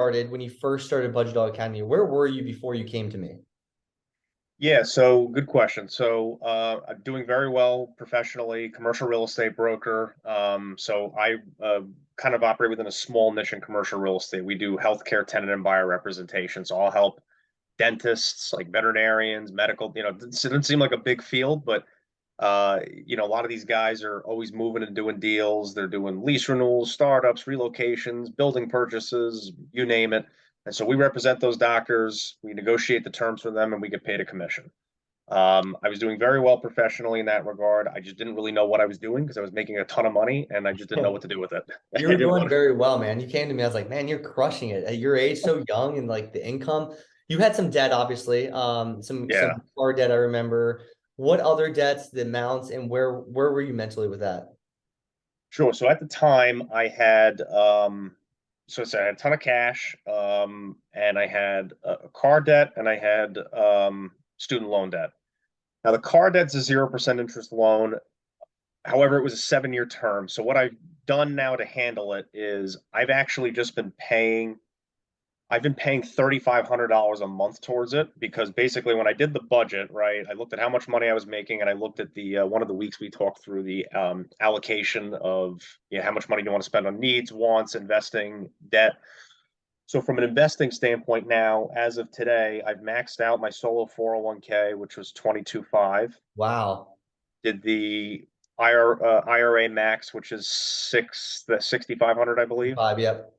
started, when you first started Budgetdog Academy, where were you before you came to me? Yeah, so good question. So I'm doing very well professionally, commercial real estate broker. So I kind of operate within a small niche in commercial real estate. We do healthcare tenant and buyer representation. So I'll help dentists, like veterinarians, medical, it doesn't seem like a big field, but a lot of these guys are always moving and doing deals. They're doing lease renewals, startups, relocations, building purchases, you name it. And so we represent those doctors, we negotiate the terms for them, and we get paid a commission. I was doing very well professionally in that regard. I just didn't really know what I was doing because I was making a ton of money and I just didn't know what to do with it. I You were didn't doing want to. very well, man. You came to me, I was like, man, you're crushing it at your age, so young, and like the income. You had some debt, obviously, some Yeah, car debt, I remember. What other debts, the amounts, and where were you mentally with that? sure. So at the time, I had I had a ton of cash, and I had a car debt, and I had student loan debt. Now the car debt's a 0% interest loan. However, it was a 7-year term. So what I've done now to handle it is I've been paying $3,500 a month towards it because basically when I did the budget, right, I looked at how much money I was making and I looked at the one of the weeks we talked through the allocation of how much money do you want to spend on needs, wants, investing, debt. So from an investing standpoint now, as of today, I've maxed out my solo 401k, which was 22.5. Wow. Did the IRA max, which is the 6,500, I believe. Five, yep.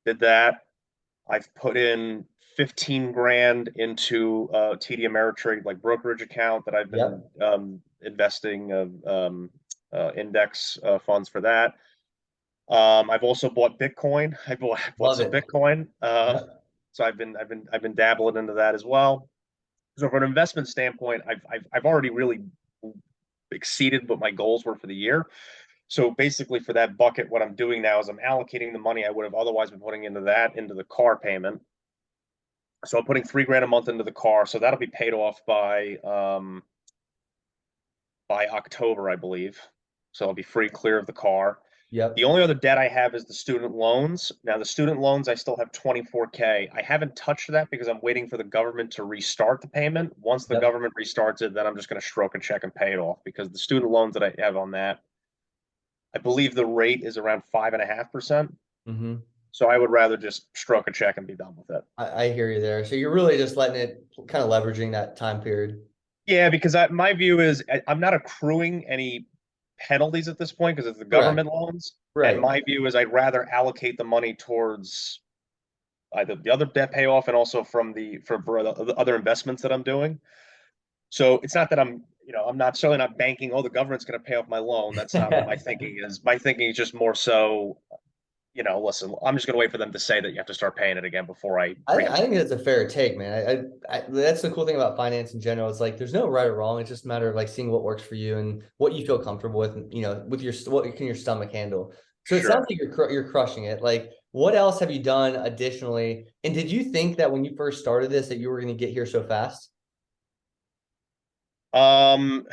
Did that. I've put in 15 grand into TD Ameritrade like brokerage account that I've been Yep. investing index funds for that. I've also bought Bitcoin. I bought Love some it. Bitcoin. Yep. So I've been dabbling into that as well. So from an investment standpoint, I've already really exceeded what my goals were for the year. So basically, for that bucket, what I'm doing now is I'm allocating the money I would have otherwise been putting into the car payment. So I'm putting 3 grand a month into the car. So that'll be paid off by October, I believe. So I'll be free clear of the car. The Yep. only other debt I have is the student loans. Now, the student loans, I still have 24K. I haven't touched that because I'm waiting for the government to restart the payment. Once the Yep. government restarts it, then I'm just going to stroke a check and pay it off because the student loans that I have on that, I believe the rate is around 5.5%. Mm-hmm. So I would rather just stroke a check and be done with it. I hear you there. So you're really just letting it kind of leveraging that time period. Yeah, because my view is I'm not accruing any penalties at this point because it's the Correct. government loans. And Right. my view is I'd rather allocate the money towards either the other debt payoff and also for the other investments that I'm doing. So it's not that I'm not certainly not banking, oh, the government's going to pay off my loan. That's not what my thinking is. My thinking is just more so, listen, I'm just going to wait for them to say that you have to start paying it again before I I preempt it. think that's a fair take, man. That's the cool thing about finance in general. It's like there's no right or wrong. It's just a matter of like seeing what works for you and what you feel comfortable with, with what can your stomach handle. So it sounds Sure. like you're crushing it. Like, what else have you done additionally? And did you think that when you first started this that you were going to get here so fast? Um,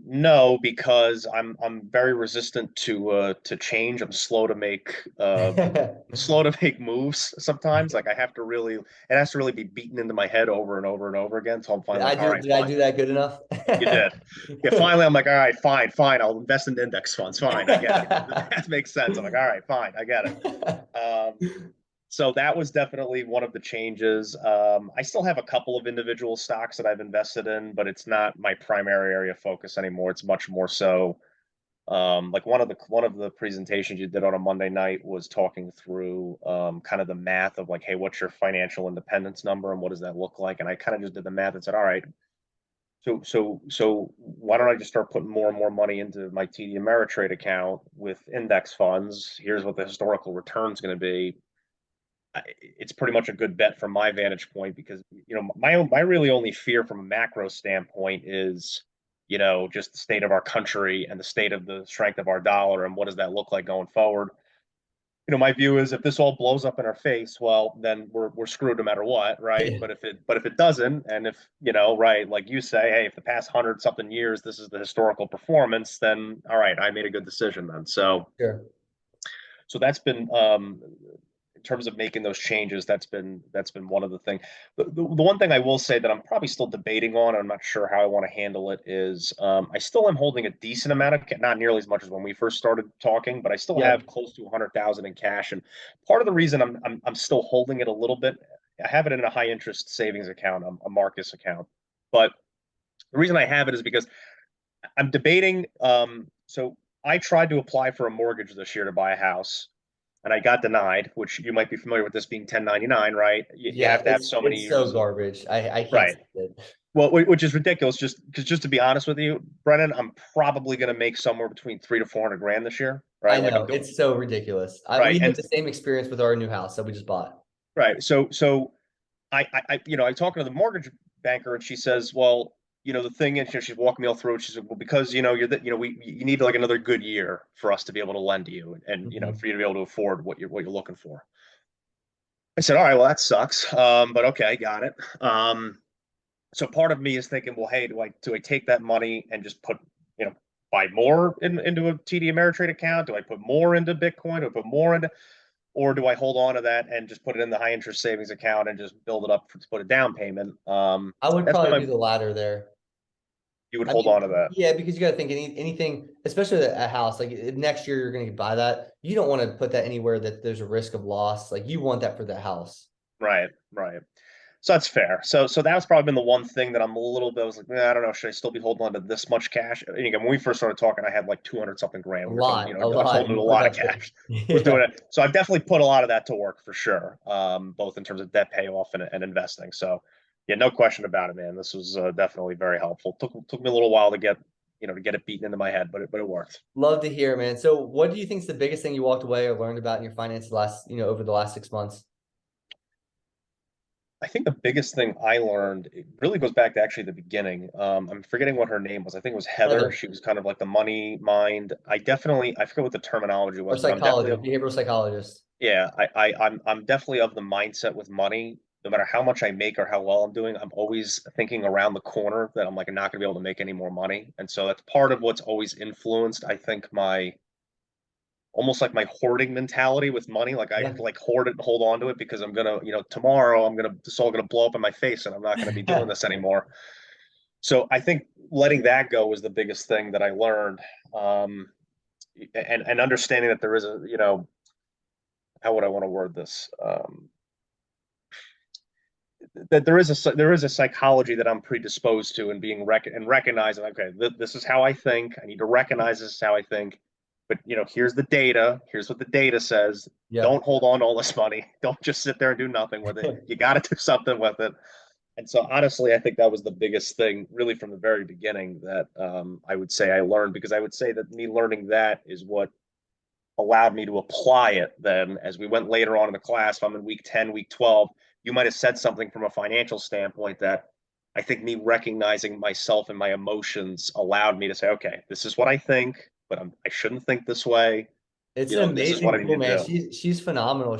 no, because I'm very resistant to change. I'm slow to make moves sometimes. Like I have to really it has to really be beaten into my head over and over and over again. So I'm finally like, all right, Did I fine. do that good enough? You did. Yeah, finally I'm like, all right, fine, fine. I'll invest in index funds. Fine, I get it. That makes sense. I'm like, all right, fine, I get it. So that was definitely one of the changes. I still have a couple of individual stocks that I've invested in, but it's not my primary area of focus anymore. It's much more so like one of the presentations you did on a Monday night was talking through kind of the math of like, hey, what's your financial independence number and what does that look like? And I kind of just did the math and said, all right, so why don't I just start putting more and more money into my TD Ameritrade account with index funds? Here's what the historical return is going to be. It's pretty much a good bet from my vantage point because my really only fear from a macro standpoint is just the state of our country and the state of the strength of our dollar and what does that look like going forward. My view is if this all blows up in our face, well, then we're screwed no matter what, right? But if it doesn't, and if right, like you say, hey, if the past 100 something years this is the historical performance, then all right, I made a good decision then. So Sure. so that's been in terms of making those changes, that's been one of the things. The one thing I will say that I'm probably still debating on, and I'm not sure how I want to handle it, is I still am holding a decent amount of, not nearly as much as when we first started talking, but I still Yep. have close to 100,000 in cash. And part of the reason I'm still holding it a little bit, I have it in a high interest savings account, a Marcus account. But the reason I have it is because I'm debating. So I tried to apply for a mortgage this year to buy a house, and I got denied, which you might be familiar with this being 1099, right? You Yeah, have to have so many it's so years of, garbage. I can't right. stand it. Well, which is ridiculous. Just because, just to be honest with you, Brennan, I'm probably going to make somewhere between 300 to 400 grand this year, I right? Like I'm know doing, it's so ridiculous. right, We had and the same experience with our new house that we just bought. right. So I talked to the mortgage banker, and she says, well, the thing is, she's walking me all through it. She said, well, because you need like another good year for us to be able to lend to you, and Mhm. for you to be able to afford what you're looking for. I said, all right, well, that sucks. But okay, got it. So part of me is thinking, well, hey, do I take that money and just put, buy more into a TD Ameritrade account? Do I put more into Bitcoin? Do I put more into, or do I hold on to that and just put it in the high interest savings account and just build it up to put a down payment? I would That's been probably my, do the latter there. you would I hold on mean, to that. yeah, because you got to think anything, especially a house. Like next year, you're going to buy that. You don't want to put that anywhere that there's a risk of loss. Like you want that for the house. Right, right. So that's fair. So that's probably been the one thing that I'm a little bit, I was like, I don't know, should I still be holding on to this much cash? And again, when we first started talking, I had like 200 something grand. A We were doing, lot, a I was lot. holding You a put lot of that to, cash. Was doing yeah. it. So I've definitely put a lot of that to work for sure, both in terms of debt payoff and investing. So yeah, no question about it, man. This was definitely very helpful. Took me a little while to get, to get it beaten into my head, but it worked. Love to hear, man. So, what do you think is the biggest thing you walked away or learned about in your finances over the last 6 months? I think the biggest thing I learned, it really goes back to actually the beginning. I'm forgetting what her name was. I think it was Heather. Heather, She was kind of like the money mind. I forget what the terminology or was, but I'm definitely psychologist, behavioral psychologist. yeah, I'm definitely of the mindset with money. No matter how much I make or how well I'm doing, I'm always thinking around the corner that I'm like not gonna be able to make any more money. And so that's part of what's always influenced, I think, my almost like my hoarding mentality with money. Like I have Yeah. to like hoard it and hold on to it because I'm gonna, tomorrow it's all gonna blow up in my face and I'm not gonna be doing this anymore. So I think letting that go was the biggest thing that I learned. Um, and understanding that there is a, how would I want to word this? That there is a psychology that I'm predisposed to and and recognizing, okay, this is how I think. I need to recognize this is how I think. But here's the data. Here's what the data says. Yep. Don't hold on to all this money. Don't just sit there and do nothing with it. You got to do something with it. And so honestly, I think that was the biggest thing, really, from the very beginning that I would say I learned, because I would say that me learning that is what allowed me to apply it then as we went later on in the class. If I'm in week 10, week 12, you might have said something from a financial standpoint that I think me recognizing myself and my emotions allowed me to say, okay, this is what I think, but I shouldn't think this way. It's an This is what I amazing tool, need to man. do. She's phenomenal.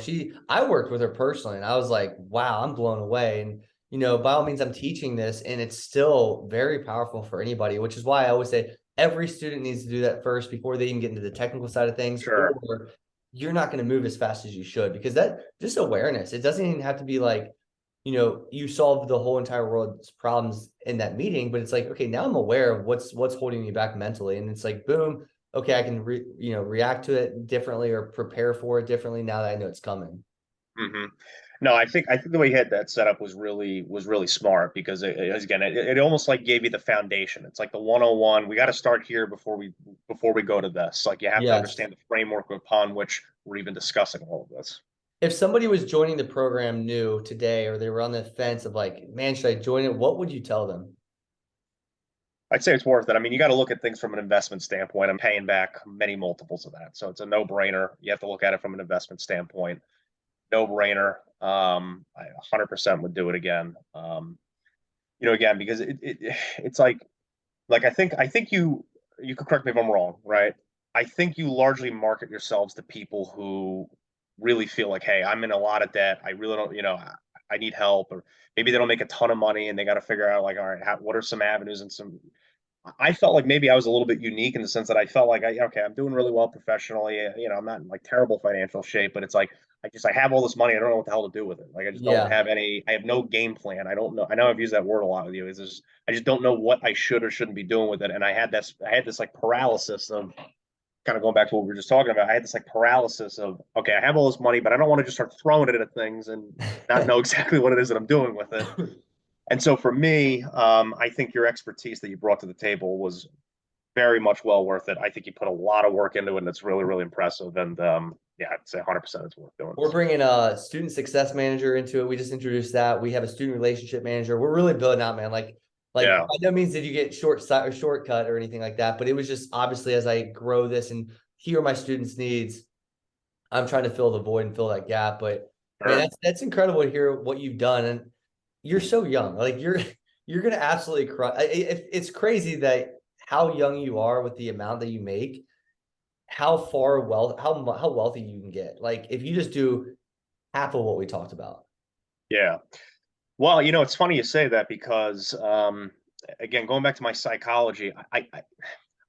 I worked with her personally, and I was like, wow, I'm blown away. And by all means, I'm teaching this, and it's still very powerful for anybody. Which is why I always say every student needs to do that first before they even get into the technical side of things, Sure. or you're not going to move as fast as you should, because that just awareness. It doesn't even have to be like, you solve the whole entire world's problems in that meeting, but it's like, okay, now I'm aware of what's holding me back mentally, and it's like, boom, okay, I can react to it differently or prepare for it differently now that I know it's coming. Hmm. No, I think the way he had that set up was really smart, because again, it almost like gave you the foundation. It's like the 101. We got to start here before we go to this. Like you have to Yes. understand the framework upon which we're even discussing all of this. If somebody was joining the program new today, or they were on the fence of like, man, should I join it? What would you tell them? I'd say it's worth it. I mean, you got to look at things from an investment standpoint. I'm paying back many multiples of that, so it's a no-brainer. You have to look at it from an investment standpoint. No-brainer. I 100% would do it again. Again, because it's like I think you could correct me if I'm wrong, right? I think you largely market yourselves to people who really feel like, hey, I'm in a lot of debt. I really don't, I need help, or maybe they don't make a ton of money and they got to figure out like, all right, what are some avenues and some I felt like maybe I was a little bit unique in the sense that I felt like okay, I'm doing really well professionally. I'm not in like terrible financial shape, but it's like I have all this money. I don't know what the hell to do with it. Like I just don't Yeah. have any. I have no game plan. I don't know. I know I've used that word a lot with you. Is just I just don't know what I should or shouldn't be doing with it. And I had this like paralysis of kind of going back to what we were just talking about. I had this like paralysis of okay, I have all this money, but I don't want to just start throwing it at things and not know exactly what it is that I'm doing with it. And so for me, I think your expertise that you brought to the table was very much well worth it. I think you put a lot of work into it, and it's really, really impressive. And yeah, I'd say 100% it's worth doing. We're bringing a student success manager into it. We just introduced that. We have a student relationship manager. We're really building out, man. Like Yeah, by no means did you get shortcut or anything like that, but it was just obviously as I grow this and hear my students' needs, I'm trying to fill the void and fill that gap. But man, sure. that's incredible to hear what you've done. And you're so young. Like you're gonna absolutely cry. It's crazy that how young you are with the amount that you make, how far how wealthy you can get. Like if you just do half of what we talked about. Yeah. Well, it's funny you say that because, again, going back to my psychology, I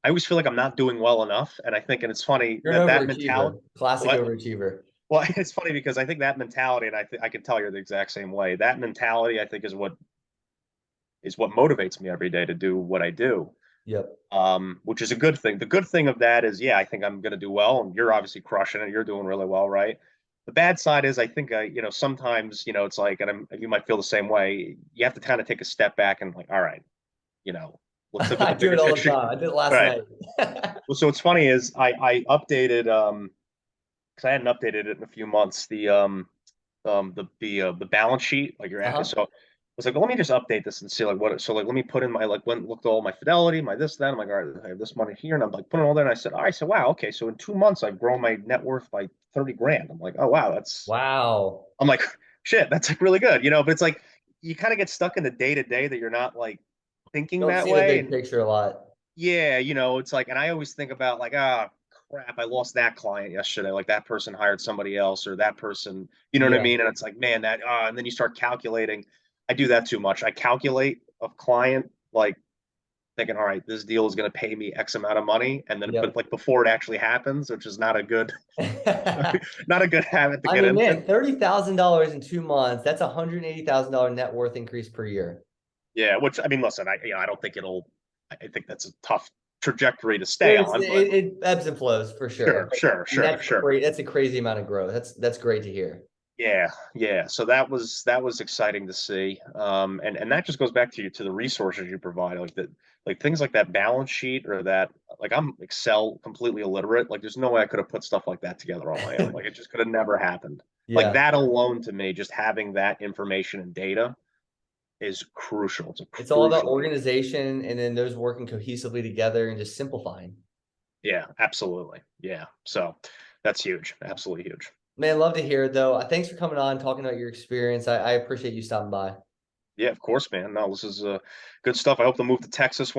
always feel like I'm not doing well enough, and and it's funny You're that an that mentality. overachiever, classic What? overachiever. Well, it's funny because I think that mentality, and I can tell you're the exact same way. That mentality, I think, is what motivates me every day to do what I do. Yep. Which is a good thing. The good thing of that is, yeah, I think I'm going to do well, and you're obviously crushing it. You're doing really well, right? The bad side is, I think, sometimes, it's like, and you might feel the same way. You have to kind of take a step back and like, all right, you know, let's look at I the do bigger it all the picture. time. I did it last Right. night. Well, so what's funny is I updated because I hadn't updated it in a few months the balance sheet like you're at Uh-huh. so I was like, well, let me just update this and see like what so like let me put in my like when looked at all my fidelity, my this, that. I'm like, all right, I have this money here, and I'm like putting all that. And I said, all right, so wow, okay, so in 2 months I've grown my net worth by 30 grand. I'm like, oh wow, Wow. I'm like, shit, that's like really good, but it's like you kind of get stuck in the day to day that you're not like thinking Don't that see the way. big And picture a lot. yeah, it's like, and I always think about like, crap, I lost that client yesterday. Like that person hired somebody else, or that person, you know what I Yeah. mean? And it's like, man, and then you start calculating. I do that too much. I calculate a client, like thinking, all right, this deal is going to pay me X amount of money. And then, but Yep. like before it actually happens, which is not a good, not a good habit to I get mean, into. man, $30,000 in 2 months, that's $180,000 net worth increase per year. Yeah. Which, I mean, listen, I don't think I think that's a tough trajectory to stay There's on, but it ebbs and flows for sure. sure, sure, And sure, sure. that's a crazy amount of growth. That's great to hear. Yeah, yeah. So that was exciting to see. And that just goes back to the resources you provide, like that, like things like that balance sheet or that, like I'm Excel completely illiterate. Like there's no way I could have put stuff like that together on my own. Like it just could have never happened. Like Yeah. that alone to me, just having that information and data is crucial. It's a It's all about crucial piece. organization and then those working cohesively together and just simplifying. Yeah, absolutely. Yeah. So that's huge. Absolutely huge. Man, love to hear it though. Thanks for coming on, talking about your experience. I appreciate you stopping by. Yeah, of course, man. No, this is good stuff. I hope to move to Texas